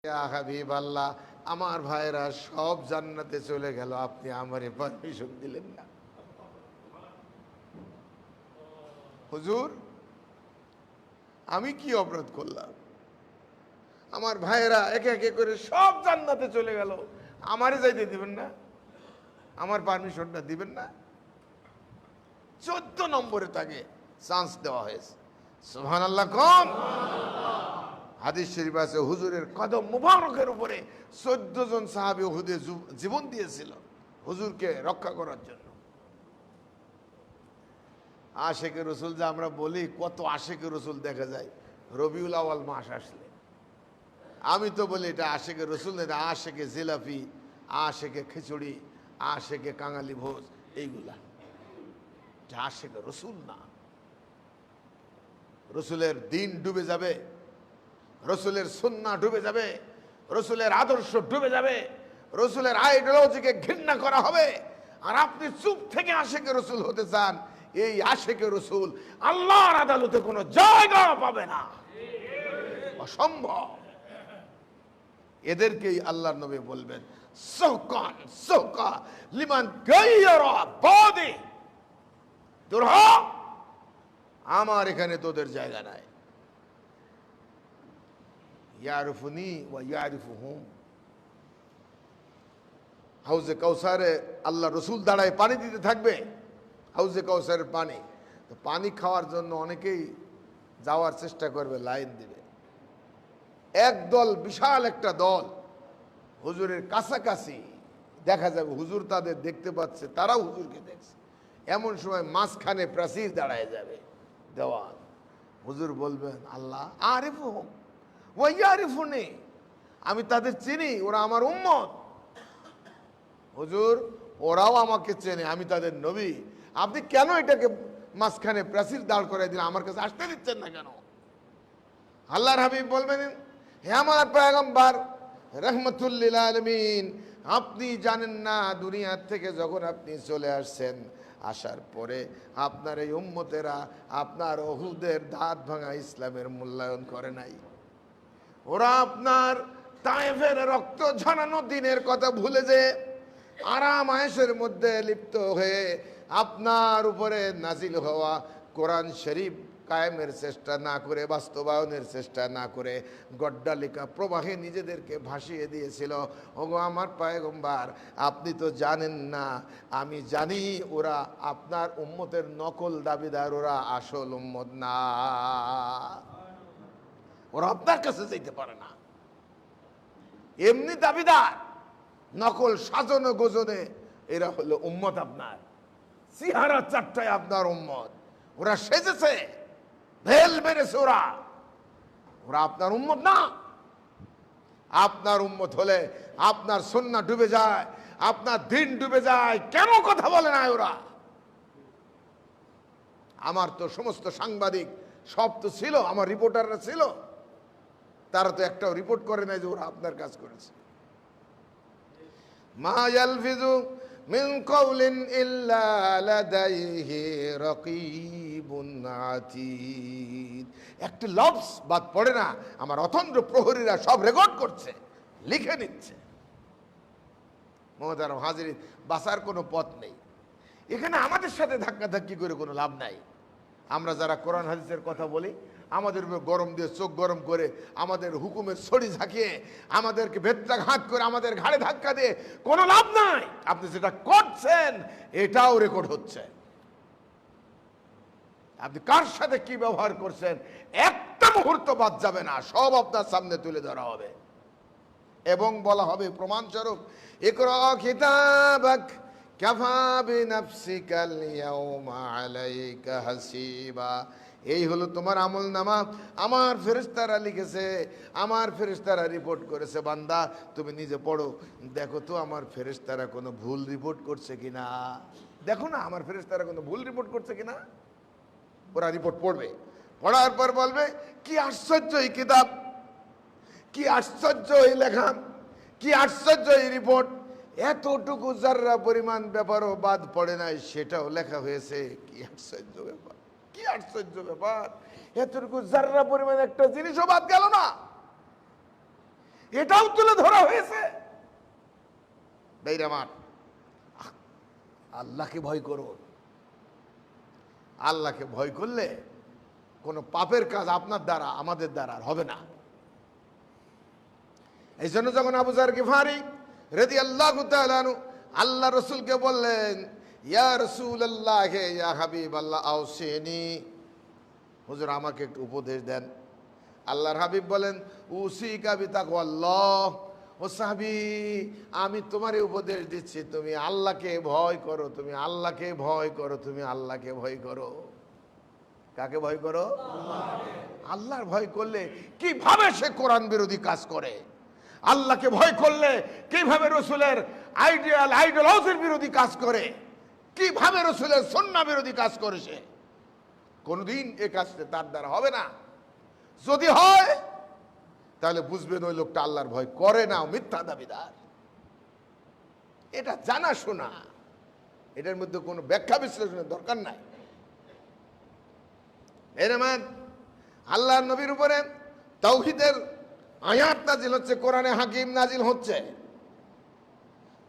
ইয়া হাবিবাল্লাহ, আমার ভাইরা সব জান্নাতে চলে গেল, আপনি আমারে পারমিশন দিলেন না। হুজুর, আমি কি অপরাধ করলাম? আমার ভাইয়েরা একে একে করে সব জান্নাতে চলে গেল, আমারে যাইতে দিবেন না? আমার পারমিশনটা দিবেন না? 14 নম্বরে তাকে চান্স দেওয়া হয়েছে। সুবহানাল্লাহ কোন? হাদিস শরীফ আছে, হুজুরের কদম মুবারকের উপরে 14 জন সাহাবী উহুদে জীবন দিয়েছিল হুজুরকে রক্ষা করার জন্য। আশেকে রসুল যে আমরা বলি, কত আশেকে রসুল দেখা যায় রবিউল আউয়াল মাস আসলে। আমি তো বলি এটা আশেকে রসুল না, এটা আশেকে জিলাপি, আশেকে খিচুড়ি, আশেকে কাঙালি ভোজ, এইগুলা। এটা আশেকে রসুল না। রসুলের দিন ডুবে যাবে, রসুলের সুন্নাহ ডুবে যাবে, রসুলের আদর্শ ডুবে যাবে, রসুলের আইডিওলজিকে ঘৃণা করা হবে। আর আপনি চুপ থেকে আশেকে রসুল হতে চান, এই আশেকে রসুল আল্লাহর আদালতে কোনো জায়গা পাবে না, অসম্ভব। এদেরকেই আল্লাহর নবী বলবেন সুকান সুকা লিমান গায়রা বাদি, দূর হ, আমার এখানে তোদের জায়গা নাই। ইয়ারিফুনি ওয়া ইয়ারিফুহুম। হাউজে কাউসারে আল্লাহ রসুল দাঁড়ায় পানি দিতে থাকবে, হাউজে কাউসারের পানি। তো পানি খাওয়ার জন্য অনেকেই যাওয়ার চেষ্টা করবে, লাইন দিবে। একদল, বিশাল একটা দল হুজুরের কাছাকাছি দেখা যাবে, হুজুর তাদের দেখতে পাচ্ছে, তারাও হুজুরকে দেখছে। এমন সময় মাঝখানে প্রাচীর দাঁড়ায় যাবে, দেওয়াল। হুজুর বলবেন আল্লাহ আরিফুহুম ওয়া ইয়ারিফুনি, আমি তাদের চিনি, ওরা আমার উম্মত। হুজুর, ওরাও আমাকে চেনে, আমি তাদের নবী। আপনি কেন এটাকে মাঝখানে প্রাচীর দাঁড় করে দিলেন? আমার কাছে আসতে দিচ্ছেন না কেন? আল্লাহর হাবিব বলবেন, হে আমার পয়গম্বর রাহমাতুল লিল আলামিন, আপনি জানেন না দুনিয়ার থেকে যখন আপনি চলে আসছেন, আসার পরে আপনার এই উম্মতেরা আপনার উহুদের দাঁত ভাঙা ইসলামের মূল্যায়ন করে নাই। ওরা আপনার তায়েফের রক্ত ঝরানো দিনের কথা ভুলে যে আরাম আয়েশের মধ্যে লিপ্ত হয়ে আপনার উপরে নাজিল হওয়া কোরআন শরীফ কায়েমের চেষ্টা না করে, বাস্তবায়নের চেষ্টা না করে, গড্ডালিকা প্রবাহে নিজেদেরকে ভাসিয়ে দিয়েছিল। ওগো আমার পয়গম্বর, আপনি তো জানেন না, আমি জানি ওরা আপনার উম্মতের নকল দাবিদার, ওরা আসল উম্মত না। ওরা আপনার কাছে যেতে পারে না, এমনি দাবিদার, নকল সাজনে গোজনে এরা হলো উম্মত আপনার। চেহারা চারটায় আপনার উম্মত, ওরা সেজেছে, ভেল মেরেছে, ওরা আপনার উম্মত না। আপনার উম্মত হলে আপনার সুন্নাহ ডুবে যায়, আপনার দিন ডুবে যায়। কেন কথা বলে না ওরা? আমার তো সমস্ত সাংবাদিক সব তো ছিল, আমার রিপোর্টাররা ছিল, তারা তো একটাও রিপোর্ট করে নাই যে ওরা আপনার কাজ করেছে। মা ইয়ালফিজু মিন কাউলিন ইল্লা লাদাইহি রাকিবুন আতীদ। একটা লফজ বাদ পড়ে না, আমার অতন্দ্র প্রহরীরা সব রেকর্ড করছে, লিখে নিচ্ছে। মোহতারাম হাজিরিন, বাঁচার কোনো পথ নেই এখানে। আমাদের সাথে ধাক্কাধাক্কি করে কোনো লাভ নাই। আমরা যারা কোরআন হাদিসের কথা বলি, আমাদের উপর গরম দিয়ে চোখ গরম করে, আমাদের হুকুমের ছড়ি ঝাঁকিয়ে, আমাদেরকে বেত্রাঘাত করে, আমাদের ঘাড়ে ধাক্কা দিয়ে কোনো লাভ নাই। আপনি যেটা করছেন এটাও রেকর্ড হচ্ছে। আপনি কার সাথে কি ব্যবহার করছেন একটা মুহূর্ত বাদ যাবে না, সব আপনার সামনে তুলে ধরা হবে এবং বলা হবে প্রমাণস্বরূপ, ইকরা কিতাবাক কাফা বিনাফসিকাল ইয়াউমা আলাইকা হাসিবা। এই হলো তোমার আমলনামা, আমার ফেরেশতারা লিখেছে, আমার ফেরেশতারা রিপোর্ট করেছে। বান্দা, তুমি নিজে পড়ো, দেখো তো আমার ফেরেশতারা কোনো ভুল রিপোর্ট করছে কিনা। দেখো না আমার ফেরেশতারা কোনো ভুল রিপোর্ট করছে কিনা। ওরা রিপোর্ট পড়বে, পড়ার পর বলবে কি আশ্চর্য এই কিতাব, কি আশ্চর্য এই লেখা, কি আশ্চর্য এই রিপোর্ট। এতটুকু যাররা পরিমাণ ব্যাপারও বাদ পড়ে নাই, সেটাও লেখা হয়েছে। কি আশ্চর্য ব্যাপার, কি আশ্চর্য ব্যাপার, এতটুকু যাররা পরিমাণ একটা জিনিসও বাদ গেল না। এটাও তুলে ধরা হয়েছে। আমার আল্লাহকে ভয় করো। আল্লাহকে ভয় করলে কোনো পাপের কাজ আপনার দ্বারা আমাদের দ্বারা আর হবে না। এই জন্য যখন আবু যার গিফারি রাদিয়াল্লাহু তাআলা আনহু আল্লাহ রসুলকে বললেন, ইয়া রাসূলুল্লাহ, ইয়া হাবিবাল্লাহ, আওসিনি, হুজুর আমাকে একটু উপদেশ দেন। আল্লাহর হাবিব বলেন, উসিকা বিতাকওয়াল্লাহ, ও সাহাবী আমি তোমারে উপদেশ দিচ্ছি, তুমি আল্লাহকে ভয় করো, তুমি আল্লাহকে ভয় করো, তুমি আল্লাহকে ভয় করো। কাকে ভয় করো? আল্লাহর ভয় করলে কিভাবে সে কোরআন বিরোধী কাজ করে, আল্লাহকে ভয় করলে কিভাবে রসুলের আইডিয়ালজির বিরোধী কাজ করে, কিভাবে রসুলের সুন্নাহ বিরোধী কাজ করে, সে কোনদিন এ কাজটা তার দ্বারা হবে না। যদি হয় তাহলে বুঝবেন ওই লোকটা আল্লাহর ভয় করে না, মিথ্যা দাবিদার। এটা জানা শোনা, এটার মধ্যে কোনো ব্যাখ্যা বিশ্লেষণের দরকার নাই। এরমান আল্লাহর নবীর উপরে তাওহীদের আয়াত নাজিল হচ্ছে, কোরআনে হাকিম নাজিল হচ্ছে।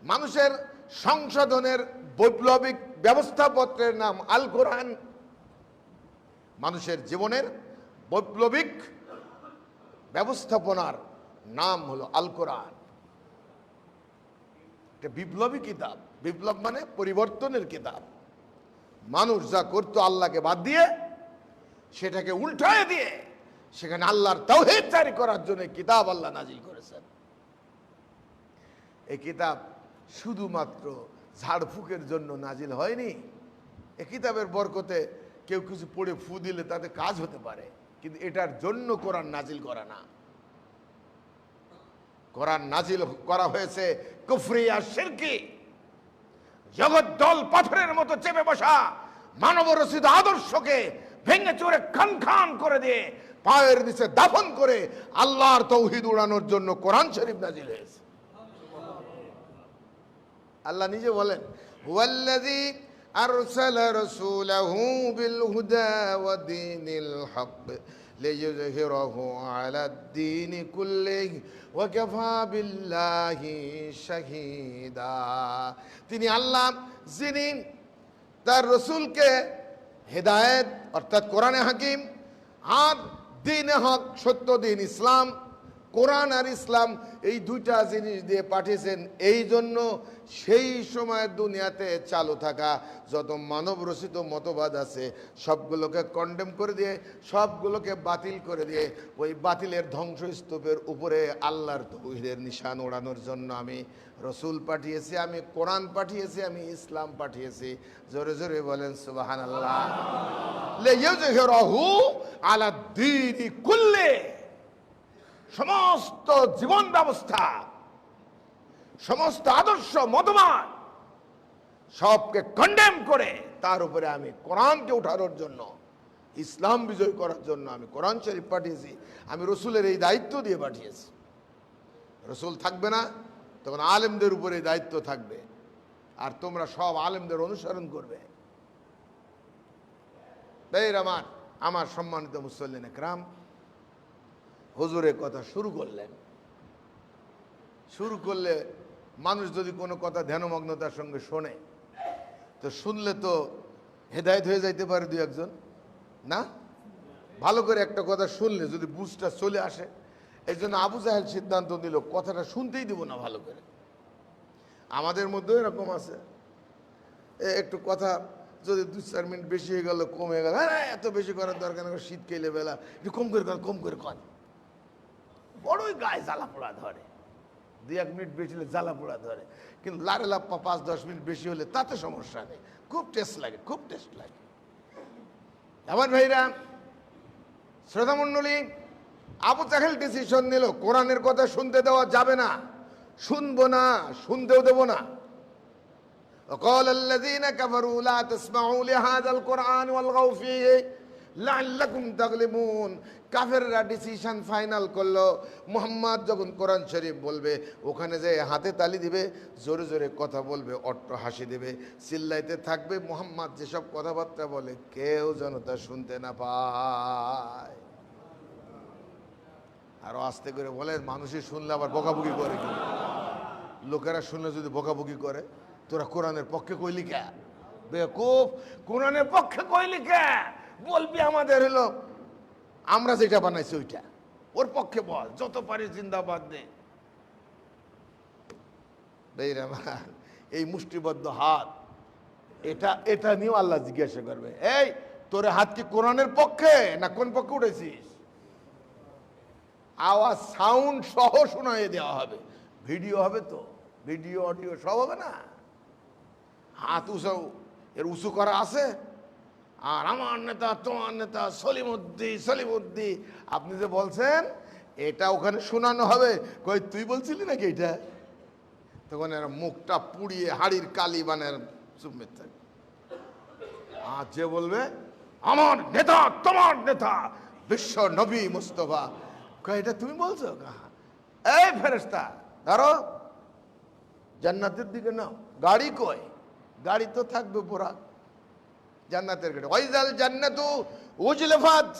মানুষের সংশোধনের বৈপ্লবিক ব্যবস্থাপত্রের নাম আল কোরআন। মানুষের জীবনের বৈপ্লবিক ব্যবস্থাপনার নাম হলো আল কোরআন। এটা বিপ্লবী কিতাব। বিপ্লব মানে পরিবর্তনের কিতাব। মানুষ যা করতো আল্লাহকে বাদ দিয়ে, সেটাকে উল্টায় দিয়ে সেখানে আল্লাহর তাওহীদ জারি করার জন্য কিতাব আল্লাহ নাজিল করেছেন। এই কিতাব শুধুমাত্র ঝাড়ফুঁকের জন্য নাজিল হয়নি। এই কিতাবের বরকতে কেউ কিছু পড়ে ফু দিলে তাতে কাজ হতে পারে, কিন্তু এটার জন্য কোরআন নাজিল করা না। কোরআন নাজিল করা হয়েছে কুফরি আর শিরকি, জগদ্দল পাথরের মতো চেপে বসা মানব রচিত আদর্শকে ভেঙে চুরে খান খান করে দিয়ে পায়ের নিচে দাফন করে আল্লাহর তাওহীদ উড়ানোর জন্য কোরআন শরীফ নাজিল হয়েছে। আল্লাহ নিজে বলেন, হুয়াল্লাযী আরসালা রাসূলাহু বিল হুদা ওয়া দীনিল হক লিইয়ুযহিরাহু আলাদ-দীনি কুল্লিহি ওয়া কাফা বিল্লাহি শাহীদা। তিনি আল্লাহ যিনি তার রাসূলকে হেদায়েত অর্থাৎ কোরআনে হাকিম আর দ্বীনে হক, সত্য দিন ইসলাম, কোরআন আর ইসলাম এই দুইটা জিনিস দিয়ে পাঠিয়েছেন। এই জন্য সেই সময় দুনিয়াতে চালু থাকা যত মানব রচিত মতবাদ আছে সবগুলোকে কন্ডেম করে দিয়ে, সবগুলোকে বাতিল করে দিয়ে ওই বাতিলের ধ্বংসস্তূপের উপরে আল্লাহর তাওহীদের নিশান ওড়ানোর জন্য আমি রসুল পাঠিয়েছি, আমি কোরআন পাঠিয়েছি, আমি ইসলাম পাঠিয়েছি। জোরে জোরে বলেন সুবহানাল্লাহ। লিইয়ুযহিরাহু আলাদ-দীনি কুল্লি, সমস্ত জীবন ব্যবস্থা, সমস্ত আদর্শ মতবাদ সবকে কন্ডেম করে তার উপরে আমি কোরআনকে উঠানোর জন্য, ইসলাম বিজয় করার জন্য আমি কোরআন শরীফ পাঠিয়েছি। আমি রসুলের এই দায়িত্ব দিয়ে পাঠিয়েছি। রসুল থাকবে না তখন আলেমদের উপরে দায়িত্ব থাকবে, আর তোমরা সব আলেমদের অনুসরণ করবে। তাই আমার সম্মানিত মুসল্লিন একরাম, হুজুরের কথা শুরু করলে মানুষ যদি কোনো কথা ধ্যানমগ্নতার সঙ্গে শোনে, তো শুনলে তো হেদায়েত হয়ে যাইতে পারে দুই একজন, না? ভালো করে একটা কথা শুনলে যদি বুঝটা চলে আসে, এই জন্য আবু জাহেল সিদ্ধান্ত নিল কথাটা শুনতেই দিব না ভালো করে। আমাদের মধ্যেও এরকম আছে, একটু কথা যদি 2-4 মিনিট বেশি হয়ে গেল, কম হয়ে গেল, হ্যাঁ এত বেশি করার দরকার নেই, শীত কেলে বেলা একটু কম করে কর, বড়ই গায়ে জ্বালা পোড়া ধরে। 2-1 মিনিট বেশি হলে জ্বালা পোড়া ধরে, কিন্তু লারে লাপ্পা 5-10 মিনিট বেশি হলে তাতে সমস্যা নেই, খুব টেস্ট লাগে। আমার ভাইরা, শ্রোতামণ্ডলী, আবু জাহেল ডিসিশন নিল কোরআনের কথা শুনতে দেওয়া যাবে না, শুনবো না, শুনতেও দেব না। وقال الذين كفروا لا تسمعوا لهذا القرآن والغوا فيه لعلكم تغلبون। কাফেররা ডিসিশন ফাইনাল করলো, মুহাম্মদ যখন কোরআন শরীফ বলবে ওখানে যে হাতে তালি দিবে, জোরে জোরে কথা বলবে, অট্ট হাসি দেবে, চিল্লাইতে থাকবে, মুহাম্মদ যেসব কথাবার্তা বলে কেউ যেন তা শুনতে না পায়। আরো আস্তে করে বলে, মানুষই শুনলে আবার বকাবকি করে কি? লোকেরা শুনলে যদি বকাবকি করে, তোরা কোরআনের পক্ষে কইলি কে? বেকুব, কোরআনের পক্ষে কইলি কে? বলবি আমাদের হলো আমরা যেটা বানাইছি ওইটা, ওর পক্ষে বল, যত পারিস জিন্দাবাদ দে। এই মুষ্টিবদ্ধ হাত, এটা নিয়েও আল্লাহ জিজ্ঞাসা করবে, এই তোর হাত কি কোরআনের পক্ষে না কোন পক্ষে উঠেছিস? আওয়াজ সাউন্ড সহ শোনাই দেওয়া হবে, ভিডিও হবে তো, ভিডিও অডিও সব হবে না। হাত উঁচু করা আছে, আর আমার নেতা তোমার নেতা সলিমুদ্দি আপনি যে বলছেন এটা ওখানে শোনানো হবে, কই তুই বলছিলি নাকি এটা? তখন এরা মুখটা পুড়িয়ে হাড়ির কালি বানের চুপমে থাকে। আর যে বলবে আমার নেতা তোমার নেতা বিশ্ব নবী মুস্তফা, কই এটা তুমি বলছো? এই ফেরেশতা ধরো, জান্নাতের দিকে নাও। গাড়ি কই? গাড়ি তো থাকবে পুরা জান্নাতের গাড়ি। ওয়াইজাল জান্নাতু উজলিফাত,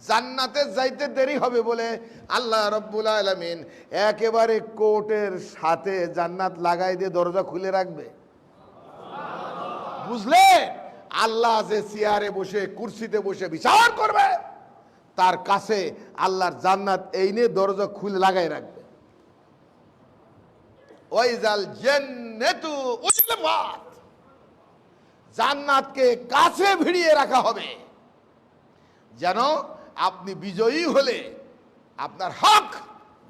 জান্নাতে যাইতে দেরি হবে বলে আল্লাহ রাব্বুল আলামিন একেবারে কোর্টের সাথে জান্নাত লাগাই দিয়ে দরজা খুলে রাখবে। বুঝলে? আল্লাহ যে চেয়ারে বসে কুরসিতে বসে বিচার করবে, তার কাছে আল্লাহর জান্নাত এই নিয়ে দরজা খুলে লাগাই রাখবে। ওয়াইজাল জান্নাতু উজলিফাত, জান্নাতকে কাছে ভিড়িয়ে রাখা হবে, যেন আপনি বিজয়ী হলে আপনার হক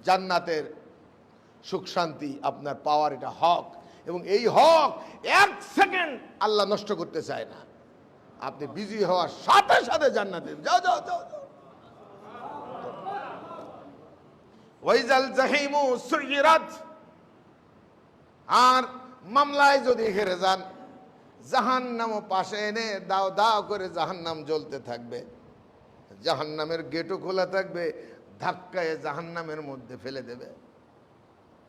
জান্নাতের সুখ শান্তি আপনার পাওয়ার, এটা হক, এবং এই হক এক সেকেন্ড আল্লাহ নষ্ট করতে চায় না। আপনি বিজয়ী হওয়ার সাথে সাথে জান্নাতে যাও যাও যাও। ওয়াইজাল জাহিমু সুইরাত, আর মামলায় যদি হেরে যান, জাহান্নামও পাশে এনে দাও দাও করে জাহান্নাম জ্বলতে থাকবে, জাহান্নামের গেটও খোলা থাকবে, ধাক্কায় জাহান্নামের মধ্যে ফেলে দেবে।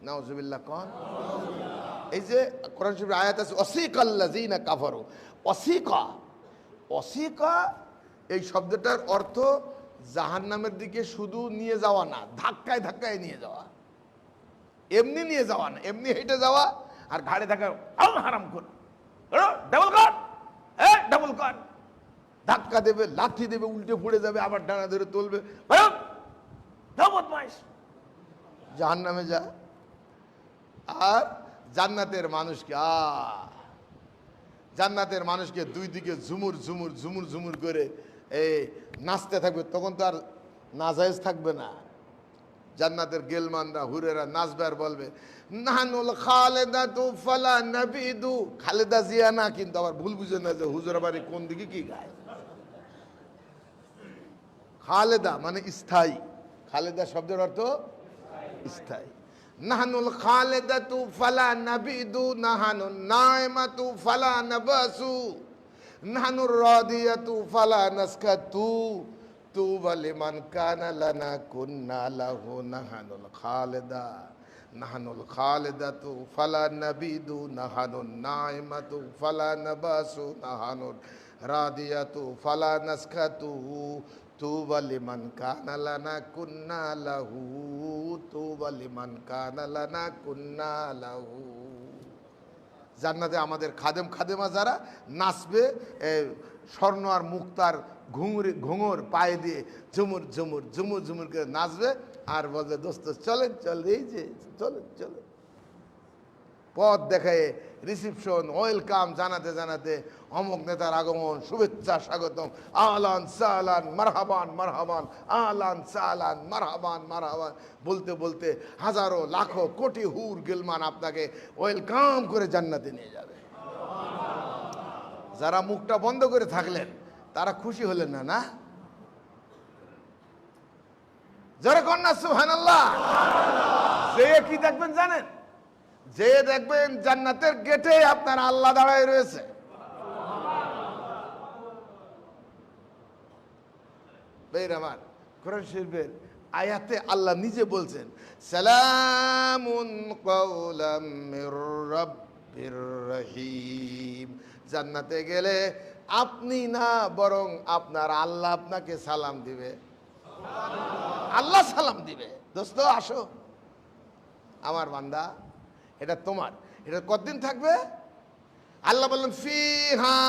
নাউজুবিল্লাহ কোন? এই যে কোরআন শরীফের আয়াত আছে, ওয়াসিকাল্লাযিনা কাফারু, ওয়াসিকা এই শব্দটার অর্থ জাহান্নামের দিকে শুধু নিয়ে যাওয়া না, ধাক্কায় ধাক্কায় নিয়ে যাওয়া। এমনি নিয়ে যাওয়া না, এমনি হেঁটে যাওয়া আর ঘাড়ে থাকা হারাম কর, ডাবল কর, ডাবল কর, ধাক্কা দেবে, লাঠি দেবে, উল্টে পড়ে যাবে, আবার ডানা ধরে তুলবে, জাহান্নামে যা। আর জান্নাতের মানুষকে জান্নাতের মানুষকে দুই দিকে ঝুমুর ঝুমুর ঝুমুর ঝুমুর করে এই নাচতে থাকবে, তখন তো আর নাজায়েজ থাকবে না। জান্নাতের গেলমানরা হুরেরা নাচবে আর বলবে, নাহানুল খালেদাতু ফালা নাবিদু, খালেদা জিয়া না, কিন্তু আবার ভুল বুঝে না যে হুজুরের বাড়ি কোন দিকে কি গায়। খালেদা মানে স্থায়ী, খালেদা শব্দের অর্থ স্থায়ী। নাহানুল খালেদাতু ফালা নাবিদু, নাহানুন নাইমাতু ফালা নাবাসু, নাহানুর রাদিয়াতু ফালা নাসকাতু, তুবা লিমান কানা লানা কুন্না লাহু নাহানুল খালেদা, নাহানুল খালেদাতু ফালা নাবিদু, নাহানুন নাইমাতু ফালা নাবাসু, নাহানুর রাদিয়াতু ফালা নাসকাতু, তুবা লিমান কানা লানা কুন্না লাহু, তুবা লিমান কানা লানা কুন্না লাহু। জান্নাতে আমাদের খাদেমা যারা নাচবে, স্বর্ণ আর মুক্তার ঘুঙুর পায়ে দিয়ে ঝুমুর ঝুমুর ঝুমুর ঝুমুর করে নাচবে, আর বলবে দোস্ত চলেন চল, এই যে চলেন চলেন, পথ দেখায় রিসিপশন ওয়েলকাম জানাতে জানাতে অমুক নেতার আগমন, শুভেচ্ছা স্বাগতম, আহলান সাহলান মারহাবান মারহাবান, আহলান সাহলান মারহাবান মারহাবান বলতে বলতে হাজারো লাখো কোটি হুর গিলমান আপনাকে ওয়েলকাম করে জান্নাতে নিয়ে যাবে। যারা মুখটা বন্ধ করে থাকলেন তারা খুশি হলেন না? না, যারা কন্যা সুবহানাল্লাহ। যে কি দেখবেন জানেন? যে দেখবেন জান্নাতের গেটে আপনার আল্লাহ দাঁড়ায় রয়েছে। বের আমার কোরআন শরীফের আয়াতে আল্লাহ নিজে বলছেন, সালামুন কাওলাম মির রাব্বির রহিম। জান্নাতে গেলে আপনি না, বরং আপনার আল্লাহ আপনাকে সালাম দিবে। আল্লাহ সালাম দিবে। দোস্ত আসো আমার বান্দা, এটা তোমার, এটা কতদিন থাকবে? আল্লাহ বললেন ফিহা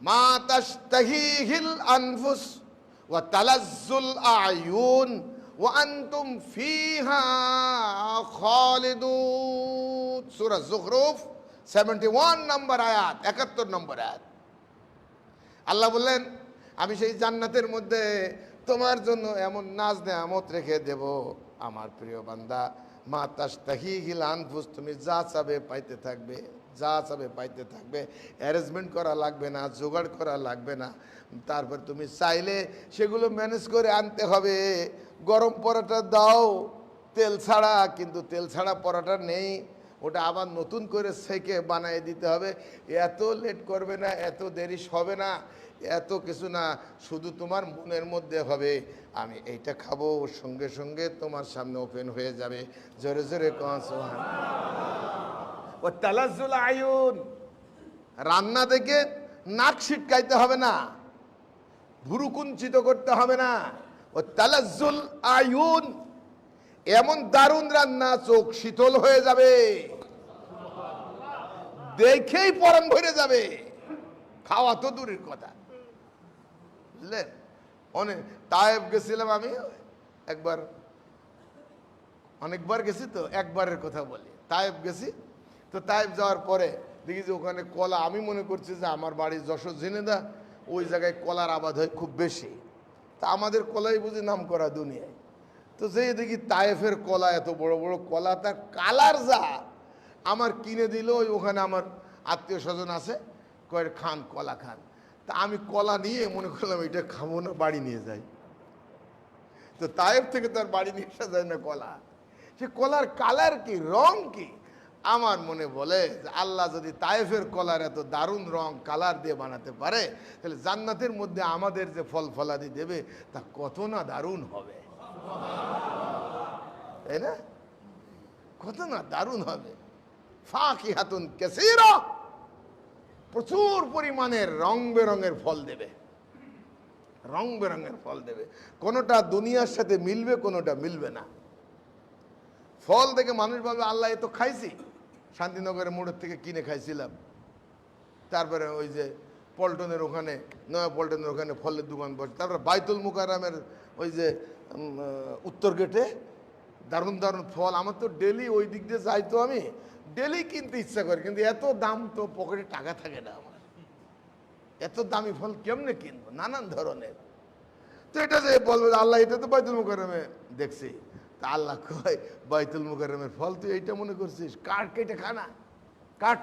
মা তাশতাহিহিল আনফুস ওয়া তালাজ্জুল আয়ুন ওয়া আনতুম ফিহা খালিদুন। সূরা যুখরুফ 71 নম্বর আয়াত, 71 নম্বর আয়াত। আল্লাহ বললেন আমি সেই জান্নাতের মধ্যে তোমার জন্য এমন নাজ নেয়ামত রেখে দেব আমার প্রিয় বান্দা, মা তাশতাহিহিল আনফুস, তুমি যা চাবে পাইতে থাকবে, যা চাবে পাইতে থাকবে। অ্যারেঞ্জমেন্ট করা লাগবে না, জোগাড় করা লাগবে না। তারপর তুমি চাইলে সেগুলো ম্যানেজ করে আনতে হবে। গরম পরোটা দাও তেল ছাড়া, কিন্তু তেল ছাড়া পরোটা নেই, ওটা আবার নতুন করে সেকে বানিয়ে দিতে হবে। এত লেট করবে না, এত দেরি হবে না, এত কিছু না, শুধু তোমার মনের মধ্যে হবে আমি এইটা খাবো, সঙ্গে সঙ্গে তোমার সামনে ওপেন হয়ে যাবে। জোরে জোরে কন সুবহানাল্লাহ। ও তালাজ্জুল আয়ুন, রান্না দেখে নাক ছিটকাইতে হবে না, ভুরু কুঞ্চিত করতে হবে না। ও তালাজ্জুল আয়ুন, এমন দারুণ রান্না চোখ শীতল হয়ে যাবে, দেখেই পরাণ ভরে যাবে, খাওয়া তো দূরের কথা। বুঝলেন? অনেক তায়েব গেছিলাম আমি একবার, অনেকবার গেছি তো একবারের কথা বলি। তায়েব গেছি তো, তায়েব যাওয়ার পরে দেখি যে ওখানে কলা, আমি মনে করছি যে আমার বাড়ি যশোর ঝিনেদা, ওই জায়গায় কলার আবাদ হয় খুব বেশি, তা আমাদের কলাই বুঝি নাম করা দুনিয়ায়। তো যেই দেখি তায়েফের কলা, এত বড় বড় কলা, তার কালার যা, আমার কিনে দিল। ওখানে আমার আত্মীয় স্বজন আছে, কয়েক খান কলা খান। তা আমি কলা নিয়ে মনে করলাম এটা খাবো না, বাড়ি নিয়ে যাই। তো তায়েফ থেকে তার বাড়ি নিয়ে আসা যায় না কলা, সে কলার কালার কি, রং কি। আমার মনে বলে যে আল্লাহ যদি তায়েফের কলার এত দারুণ রং কালার দিয়ে বানাতে পারে, তাহলে জান্নাতের মধ্যে আমাদের যে ফল ফলাদি দেবে তা কত না দারুণ হবে, তাই না? কত না দারুণ হবে। ফাকিহাতুন কাসীরা, প্রচুর পরিমাণের রং বেরঙের ফল দেবে, রং বেরঙের ফল দেবে। কোনোটা দুনিয়ার সাথে মিলবে, কোনোটা মিলবে না। ফল দেখে মানুষ বলবে আল্লাহ এ তো খাইছি, শান্তিনগরের মোড়ের থেকে কিনে খাইছিলাম। তারপরে ওই যে পল্টনের ওখানে, নয়া পল্টনের ওখানে ফলের দোকান বসে। তারপরে বাইতুল মুকাররমের ওই যে উত্তর গেটে দারুণ দারুণ ফল। আমার তো ডেলি ওই দিক দিয়ে যাই, তো আমি ডেলি কিনতে ইচ্ছা করি, কিন্তু এত দাম তো পকেটে টাকা থাকে না আমার, এত দামি ফল কেমনে কিনবো, নানান ধরনের। তো এটা যে বলবে আল্লাহ এটা তো বাইতুল মুকাররমে দেখছি, তা আল্লাহ কয় বাইতুল মুকাররমের ফল তুই এইটা মনে করছিস, কাঠ কেটে খানা, কাঠ।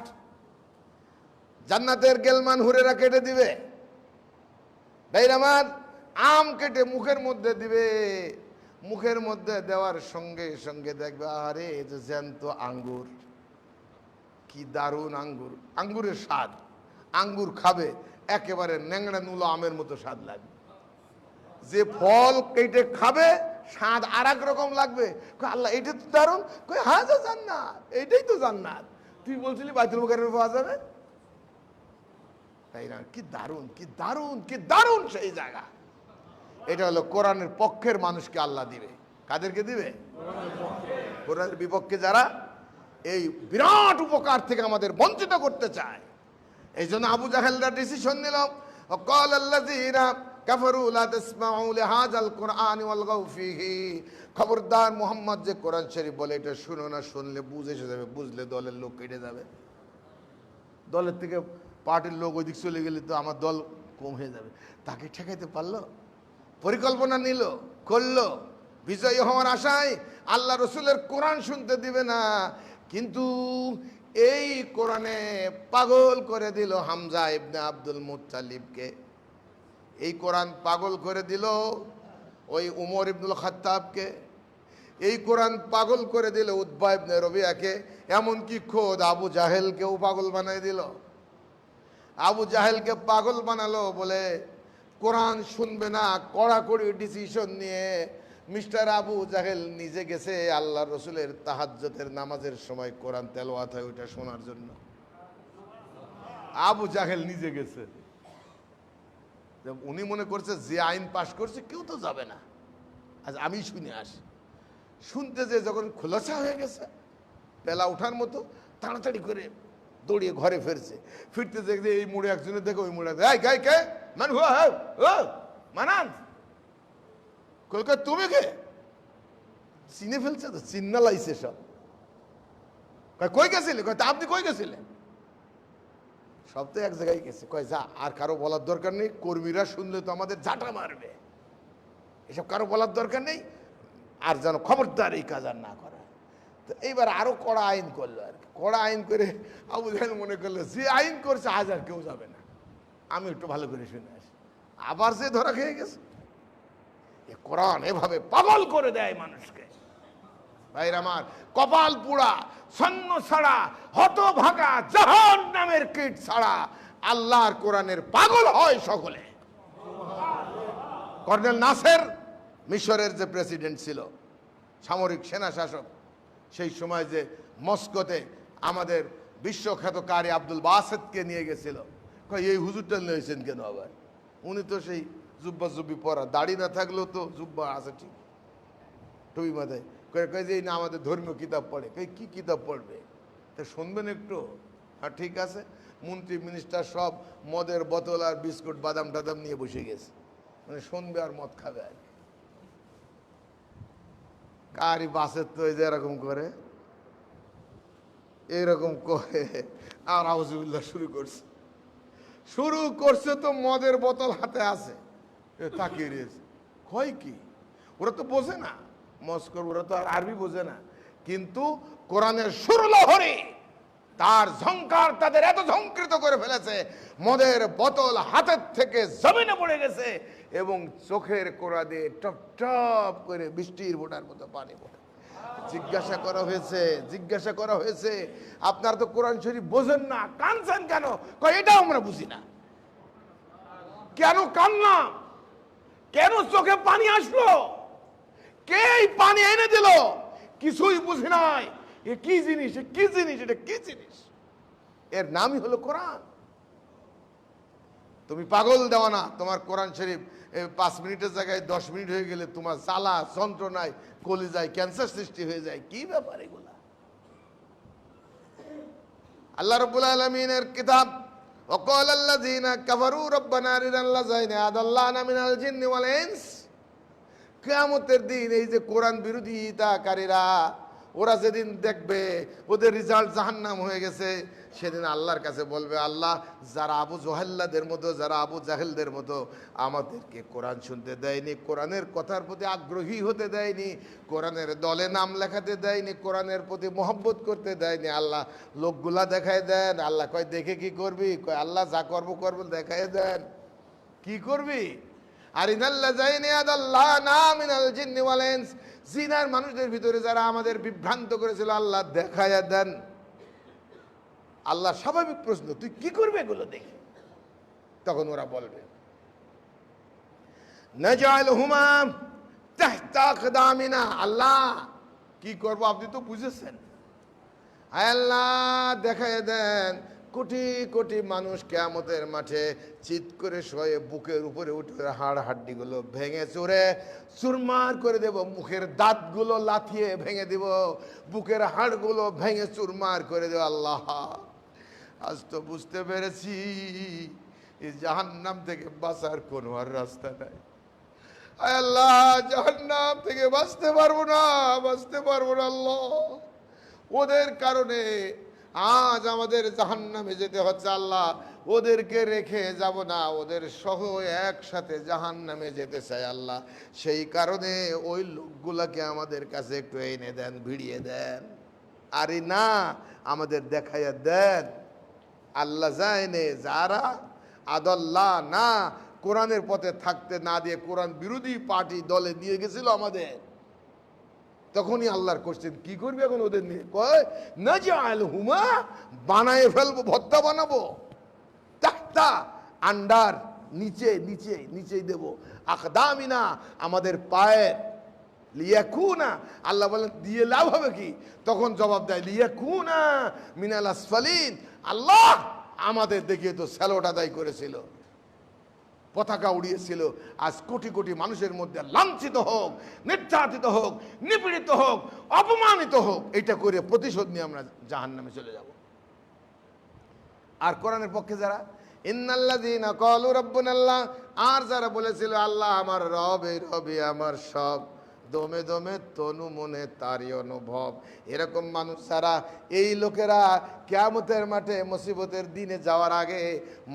জান্নাতের গেলমান হুরেরা কেটে দিবে, ভাইরা আমার, আম কেটে মুখের মধ্যে দিবে। মুখের মধ্যে দেওয়ার সঙ্গে সঙ্গে দেখবে আরে এই যে জ্যান্ত আঙ্গুর, কি দারুণ আঙ্গুর, আঙ্গুরের স্বাদ। আঙ্গুর খাবে একেবারে ন্যাংড়া নুলো আমের মতো স্বাদ লাগবে। যে ফল কেটে খাবে স্বাদ আর এক রকম লাগবে। আল্লাহ এটা তো দারুণ, হ্যাঁ যা জান্নাত, এইটাই তো জান্নাত। তুই বলছিলি বাইতুল মুকাররমে পাওয়া যাবে, তাই না? কি দারুণ, কি দারুণ, কি দারুণ সেই জায়গা। এটা হলো কোরআনের পক্ষের মানুষকে আল্লাহ দিবে। কাদেরকে দিবে? কোরআনের বিপক্ষে যারা এই বিরাট উপকার থেকে আমাদের বঞ্চিত করতে চায়। এই জন্য আবু জাহেলরা ডিসিশন নিল, وقال الذين كفروا لا تسمعوا لهذا القرآن والغوا فيه। খবরদার মুহাম্মদ যে কোরআন শরীফ বলে এটা শুনো না, শুনলে বুঝ এসে যাবে, বুঝলে দলের লোক কেটে যাবে, দলের থেকে পার্টির লোক ওই দিক চলে গেলে তো আমার দল কম হয়ে যাবে। তাকে ঠেকাইতে পারলো, পরিকল্পনা নিল, করলো, বিজয়ী হওয়ার আশায় আল্লাহ রসুলের কোরআন শুনতে দিবে না। কিন্তু এই কোরআনে পাগল করে দিল হামজা ইবনে আব্দুল মুত্তালিবকে, এই কোরআন পাগল করে দিল ওই উমর ইবনুল খাত্তাবকে, এই কোরআন পাগল করে দিল উতবা ইবনে রবিয়াকে, এমনকি খোদ আবু জাহেলকেও পাগল বানাই দিল। আবু জাহেলকে পাগল বানালো বলে কোরআন শুনবে না, কড়াকড়ি ডিসিশন নিয়ে মিস্টার আবু জাহেল নিজে গেছে আল্লাহ রসুলের তাহাজ্জুদের নামাজের সময় কোরআন তেলাওয়াত হয় ওইটা শোনার জন্য। আবু জাহেল নিজে গেছে, উনি মনে করছে যে আইন পাশ করছে কেউ তো যাবে না, আজ আমি শুনে আসি। শুনতে যে যখন খোলাসা হয়ে গেছে পেলা ওঠার মতো, তাড়াতাড়ি করে দৌড়িয়ে ঘরে ফিরছে। ফিরতে দেখছে এই মুড়ে একজনের দেখে ওই মুড়ে, কে কে মান হুয়া ও মানান, কলকাতা তুমি কে? চিনে ফেলছে তো, চিন্না লাইছে সব। কই গেছিলে? তা আপনি কই গেছিলেন? সব তো এক জায়গায় গেছে। কয় যা, আর কারো বলার দরকার নেই, কর্মীরা শুনলে তো আমাদের ঝাঁটা মারবে, এসব কারো বলার দরকার নেই, আর যেন খবরদার এই কাজ আর না করা। তো এইবার আরো কড়া আইন করলো আর কি। কড়া আইন করে আবু জাহেল মনে করলো যে আইন করছে আজ আর কেউ যাবে না, আমি একটু ভালো করে শুনে আসি। আবার যে ধরা খেয়ে গেছে। এ কোরআন এভাবে পাগল করে দেয় মানুষকে। ভাইরা আমার, কপাল পুড়া, সন্ন ছাড়া, হতভাগা, জাহান্নামের কীট ছাড়া আল্লাহর কোরআনের পাগল হয় সকলে। কর্নেল নাসের মিশরের যে প্রেসিডেন্ট ছিল, সামরিক সেনা শাসক, সেই সময় যে মস্কোতে আমাদের বিশ্বখ্যাত কারি আব্দুল বাসেতকে নিয়ে গেছিল। এই হুজুরটা নিয়েছেন কেন আবার? উনি তো সেই জুব্বা জুব্বি পরা, দাড়ি না থাকলেও তো জুব্বা আছে ঠিক, টুপি মাথায়। কয়ে যে না আমাদের ধর্মীয় কিতাব পড়ে। কি কিতাব পড়বে? তা শুনবেন একটু? হ্যাঁ ঠিক আছে। মন্ত্রী মিনিস্টার সব মদের বোতল আর বিস্কুট বাদাম টাদাম নিয়ে বসে গেছে, মানে শুনবে আর মদ খাবে আর। কারি বাসের তো যে এরকম করে, এরকম করে আর আউযুবিল্লাহ শুরু করছে তো মদের বোতল হাতে আছে, তাকিয়ে রয়েছে। কয় কি? ওরা তো বোঝে না মস্কোর, ওরা তো আর আরবি বোঝে না, কিন্তু কোরআনের সুরলহরী তার ঝংকার তাদের এত ঝংকৃত করে ফেলেছে, মদের বোতল হাতের থেকে জমিনে পড়ে গেছে এবং চোখের কোড়া দিয়ে টপ টপ করে বৃষ্টির ফোঁটার মতো পানি পড়ে। জিজ্ঞাসা করা হয়েছে আপনারা তো কোরআন শরীফ বোঝেন না, কাঁদছেন কেন? কয় এটাও আমরা বুঝি না। কেন কান্না? কেন চোখে পানি আসলো? কে এই পানি এনে দিল? কিছুই বুঝি নাই। এ কি জিনিস? কি জিনিস? এটা কি জিনিস? এর নামই হলো কোরআন। তুমি পাগল দেওয়ানা, তোমার কোরআন শরীফ 5 মিনিটের জায়গায় 10 মিনিট হয়ে গেলে তোমার জ্বালা যন্ত্রণায় কলিজায় ক্যান্সার সৃষ্টি হয়ে যায়। কি ব্যাপার এগুলা? আল্লাহ রাব্বুল আলামিনের কিতাব, وقال الذين كفروا ربنا أرنا الذين أضلانا من الجن والإنس। কিয়ামতের দিন এই যে কোরআন বিরোধিতাকারীরা, ওরা যেদিন দেখবে ওদের রেজাল্ট জাহান্নাম হয়ে গেছে, সেদিন আল্লাহর কাছে বলবে, আল্লাহ যারা আবু জহেল্লাদের মতো, যারা আবু জাহেলদের মতো আমাদেরকে কোরআন শুনতে দেয়নি, কোরআনের কথার প্রতি আগ্রহী হতে দেয়নি, কোরআনের দলে নাম লেখাতে দেয়নি, কোরআনের প্রতি মহব্বত করতে দেয়নি, আল্লাহ লোকগুলা দেখায় দেন। আল্লাহ কয় দেখে কি করবি? কয় আল্লাহ যা করবো করবো দেখায় দেন। কি করবি? আর জিনার মানুষদের ভিতরে যারা আমাদের বিভ্রান্ত করেছিল, আল্লাহ দেখায়া দেন। আল্লাহ স্বাভাবিক প্রশ্ন, তুই কি করবে এগুলো দেখে? তখন ওরা বলবে নাজালহুমা তাহতা আকদামিনা। আল্লাহ কি করব আপনি তো বুঝেছেন। আল্লাহ দেখায় দেন। কোটি কোটি মানুষ কিয়ামতের মাঠে চিৎ করে শোয়ে বুকের উপরে উঠে হাড় হাড্ডিগুলো ভেঙে চুরে চুরমার করে দেব, মুখের দাঁতগুলো লাথিয়ে ভেঙে দেব, বুকের হাড়গুলো ভেঙে চুরমার করে দেব। আল্লাহ আজ তো বুঝতে পেরেছি এই জাহান্নাম থেকে বাঁচার কোনো আর রাস্তা নাই। আল্লাহ জাহান্নাম থেকে বাঁচতে পারবো না আল্লাহ। ওদের কারণে আজ আমাদের জাহান্নামে যেতে হচ্ছে। আল্লাহ ওদেরকে রেখে যাব না, ওদের সহ একসাথে জাহান্নামে যেতে চাই আল্লাহ। সেই কারণে ওই লোকগুলাকে আমাদের কাছে একটু এনে দেন, ভিড়িয়ে দেন। আরে না, আমাদের দেখাইয়া দেন। আল্লাহ জানে যারা আদাল্লাহ না, কোরআনের পথে থাকতে না দিয়ে কোরআন বিরোধী পার্টি দলে দিয়ে গেছিল আমাদের, তখনই আল্লাহর কোশ্চেন কি করবি এখন ওদের নিয়ে? কয় নাজআলহুমা, বানায় ফেলবো, ভর্তা বানাবো, তাহতা আন্ডার, নিচে নিচে নিচেই দেব, আকদামিনা আমাদের পায়ের, লিয়াকুনা। আল্লাহ বলেন দিয়ে লাভ হবে কি? তখন জবাব দেয় লিয়াকুনা মিনাল আসফালিন। আল্লাহ আমাদের দেখিয়ে তো স্যালোট আদায় করেছিল। পতাকা উড়িয়েছিল, আজ কোটি কোটি মানুষের মধ্যে লাঞ্ছিত হোক, নির্যাতিত হোক, নিপীড়িত হোক, অপমানিত হোক, এটা করে প্রতিশোধ নিয়ে আমরা জাহান্নামে চলে যাব। আর কোরআনের পক্ষে যারা ইন্নাল্লাযীনা ক্বালু রাব্বুনাল্লাহ, আর যারা বলেছিল আল্লাহ আমার রব, এই রবই আমার সব, দমে দমে তনু মনে তারই অনুভব, এরকম মানুষ ছাড়া এই লোকেরা কিয়ামতের মাঠে মুসিবতের দিনে যাওয়ার আগে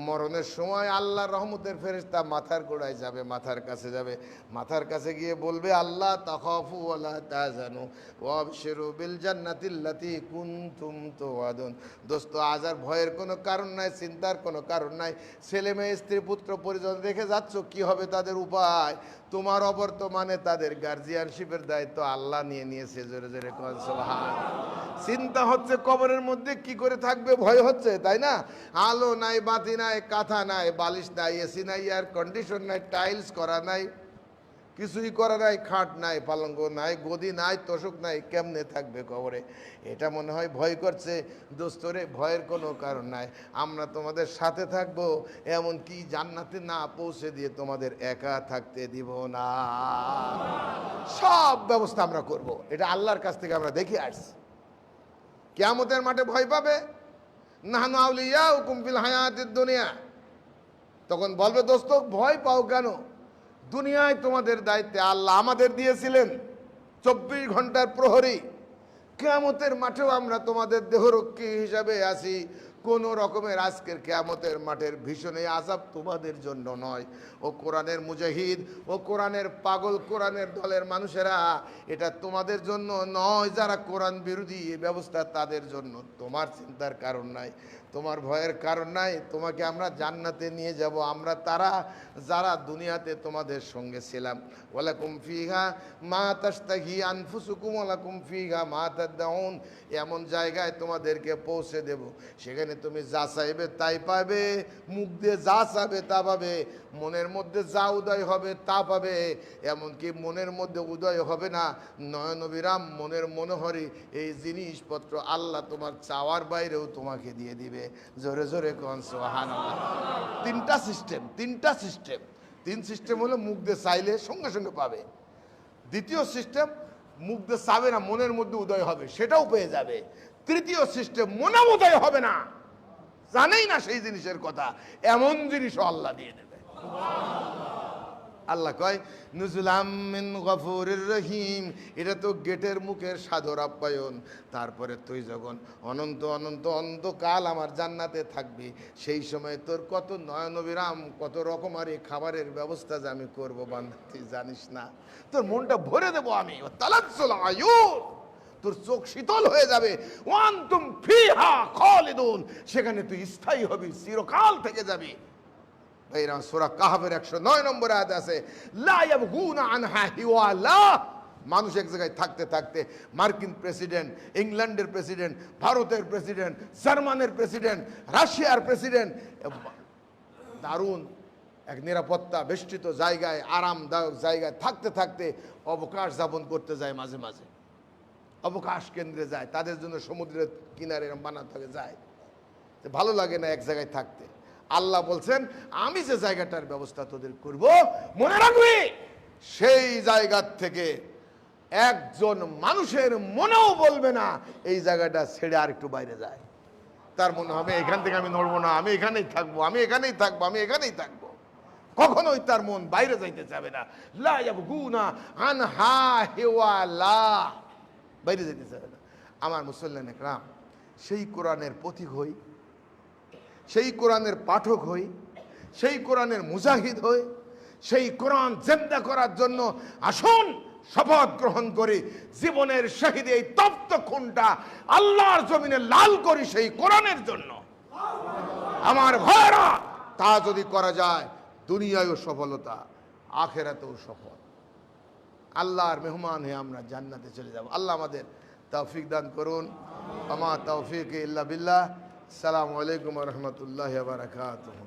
মরণের সময় আল্লাহর রহমতের ফেরেশতা মাথার গোড়ায় যাবে, মাথার কাছে যাবে, মাথার কাছে গিয়ে বলবে আল্লাহ তাখাফু ওয়ালা তাহজানু ওয়াবশিরু বিল জান্নাতিল্লাতী কুনতুম তুআদুন। দোস্ত, আজ আর ভয়ের কোনো কারণ নাই, চিন্তার কোনো কারণ নাই। ছেলে মেয়ে, স্ত্রী, পুত্র পরিজন রেখে যাচ্ছ, কি হবে তাদের উপায়? তোমার অবর্তমানে তাদের গার্জিয়ানশিপের দায়িত্ব আল্লাহ নিয়ে নিয়েছে। জোরে জোরে কোন সুবহানাল্লাহ। চিন্তা হচ্ছে কবরের মধ্যে কি করে থাকবে, ভয় হচ্ছে, তাই না? আলো নাই, বাতি নাই, কাঁথা নাই, বালিশ নাই, এসি নাই, এয়ার কন্ডিশন নাই, টাইলস করা নাই, কিছুই করা নাই, খাট নাই, পালঙ্ক নাই, গদি নাই, তোষক নাই, কেমনে থাকবে কবরে? এটা মনে হয় ভয় করছে। দোস্তরে, ভয়ের কোনো কারণ নাই। আমরা তোমাদের সাথে থাকবো, এমনকি জান্নাতে না পৌঁছে দিয়ে তোমাদের একা থাকতে দিব না। সব ব্যবস্থা আমরা করব, এটা আল্লাহর কাছ থেকে আমরা দেখে আসছি। কিয়ামতের মাঠে ভয় পাবে, নাহনু আউলিয়াউকুম ফিল হায়াতিদ দুনিয়া। তখন বলবে দোস্ত, ভয় পাও কেন? দুনিয়ায় তোমাদের দায়িত্বে আল্লাহ আমাদের দিয়েছিলেন 24 ঘন্টার প্রহরী। কিয়ামতের মাঠেও আমরা তোমাদের দেহরক্ষী হিসাবে আছি। কোন রকমের আজকের কিয়ামতের মাঠের ভীষণ এই আযাব তোমাদের জন্য নয়। ও কোরআনের মুজাহিদ, ও কোরআনের পাগল, কোরআনের দলের মানুষেরা, এটা তোমাদের জন্য নয়। যারা কোরআন বিরোধী এই ব্যবস্থা, তাদের জন্য। তোমার চিন্তার কারণ নাই, তোমার ভয়ের কারণ নাই। তোমাকে আমরা জান্নাতে নিয়ে যাব, আমরা তারা যারা দুনিয়াতে তোমাদের সঙ্গে ছিলাম। ওয়ালাকুম ফিহা মা তাশতাহি আনফুসুকুম ওয়ালাকুম ফিহা মা তাদউন। এমন জায়গায় তোমাদেরকে পৌঁছে দেব, সেখানে তুমি যা চাইবে তাই পাবে, মুখ দিয়ে যা চাবে তা পাবে, মনের মধ্যে যা উদয় হবে তা পাবে। এমনকি মনের মধ্যে উদয় হবে না নয়নবিরাম মনের মনোহরি এই জিনিসপত্র আল্লাহ তোমার চাওয়ার বাইরেও তোমাকে দিয়ে দিবে। জোরে জোরে কোন সুবহানাল্লাহ। তিনটা সিস্টেম। তিন সিস্টেম হলো মুখ দিয়ে চাইলে সঙ্গে সঙ্গে পাবে। দ্বিতীয় সিস্টেম, মুখ দিয়ে চাবে না, মনের মধ্যে উদয় হবে, সেটাও পেয়ে যাবে। তৃতীয় সিস্টেম, মনে উদয় হবে না, জানেই না সেই জিনিসের কথা, এমন জিনিসও আল্লাহ দিয়ে দেবে। আল্লাহ কয় নুজুলাম মিন গফুরির রহিম, এটা তো গেটের মুখের সাদর আপ্যায়ন। তারপরে তুই যখন অনন্ত অনন্ত অন্তকাল আমার জান্নাতে থাকবি, সেই সময় তোর কত নয়নবিরাম, কত রকমারি খাবারের ব্যবস্থা যে আমি করবো বান্দা, তুই জানিস না। তোর মনটা ভরে দেবো আমি, তালাজ্জুল আয়ুন, তোর চোখ শীতল হয়ে যাবে। ওয়ান্তুম ফিহা খালিদুন, সেখানে তুই স্থায়ী হবি, চিরকাল থেকে যাবি। ভাইরা, সূরা কাহফের 109 নম্বর আয়াত আছে, লা ইয়াবগুনা আনহা হিওয়ালা। মানুষ এক জায়গায় থাকতে থাকতে মার্কিন প্রেসিডেন্ট, ইংল্যান্ডের প্রেসিডেন্ট, ভারতের প্রেসিডেন্ট, জার্মানের প্রেসিডেন্ট, রাশিয়ার প্রেসিডেন্ট, দারুণ এক নিরাপত্তা বেষ্টিত জায়গায়, আরামদায়ক জায়গায় থাকতে থাকতে অবকাশ যাপন করতে যায়, মাঝে মাঝে অবকাশ কেন্দ্রে যায়, তাদের জন্য সমুদ্রের কিনারে বানাতে থাকে, যায়। ভালো লাগে না এক জায়গায় থাকতে। আল্লাহ বলছেন আমি যে জায়গাটার ব্যবস্থা তোদের করব, মনে রাখবি সেই জায়গার থেকে একজন মানুষের মনেও বলবে না এই জায়গাটা ছেড়ে আর একটু বাইরে যায়। তার মনে হবে এখান থেকে আমি নড়বো না, আমি এখানেই থাকবো, আমি এখানেই থাকবো, আমি এখানেই থাকবো। কখনোই তার মন বাইরে যাইতে চাবে না। লা ইয়াবগুনা আনহা হিওয়ালা, বাইরে যেতে চাবে না। আমার মুসল্লিন একরাম, সেই কোরআনের পথিক হই, সেই কোরআনের পাঠক হই, সেই কোরআনের মুজাহিদ হই, সেই কোরআন জিন্দা করার জন্য আসুন শপথ গ্রহণ করি, জীবনের শহীদ এই তপ্ত খুনটা আল্লাহর জমিনে লাল করি সেই কোরআনের জন্য। আমার ভাইরা, তা যদি করা যায় দুনিয়ায়ও সফলতা, আখেরাতেও সফল। আল্লাহর মেহমান হয়ে আমরা জান্নাতে চলে যাব। আল্লাহ আমাদের তৌফিক দান করুন। আমা তৌফিক ইল্লা বিল্লাহ। আসসালামু আলাইকুম ওয়া রাহমাতুল্লাহি ওয়া বারাকাতুহু।